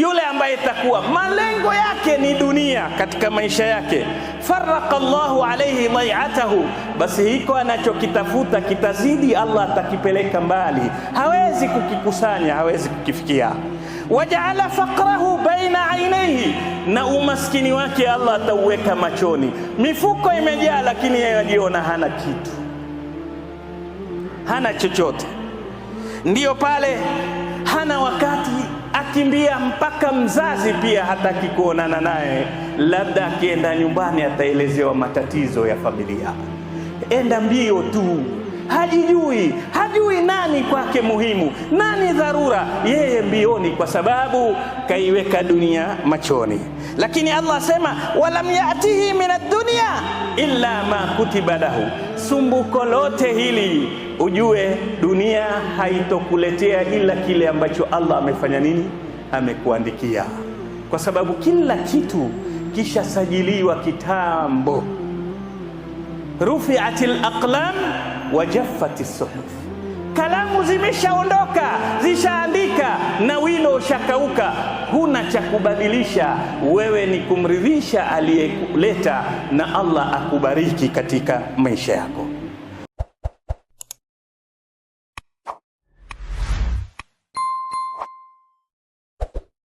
yule ambaye takuwa malengo yake ni dunia katika maisha yake, farraqa Allahu alayhi dhai'atahu, basi hiko anachokitafuta kitazidi, Allah atakipeleka mbali, hawezi kukikusanya, hawezi kukifikia. Waja'ala faqrahu baina ainaihi, na umaskini wake Allah atauweka machoni. Mifuko imejaa, lakini yeye ajiona hana kitu, hana chochote. Ndiyo pale hana wakati, akimbia mpaka mzazi pia hataki kuonana naye, labda akienda nyumbani ataelezewa matatizo ya familia, enda mbio tu, hajui nani kwake muhimu, nani dharura, yeye mbioni, kwa sababu kaiweka dunia machoni. Lakini Allah asema walam yatihi min ad-dunya illa ma kutiba lahu, sumbuko lote hili ujue dunia haitokuletea ila kile ambacho Allah amefanya nini, amekuandikia, kwa sababu kila kitu kisha sajiliwa kitambo. Rufi'atil aqlam wa jaffatis suhuf, kalamu zimeshaondoka, zishaandika na wino ushakauka, huna cha kubadilisha. Wewe ni kumridhisha aliyekuleta, na Allah akubariki katika maisha yako.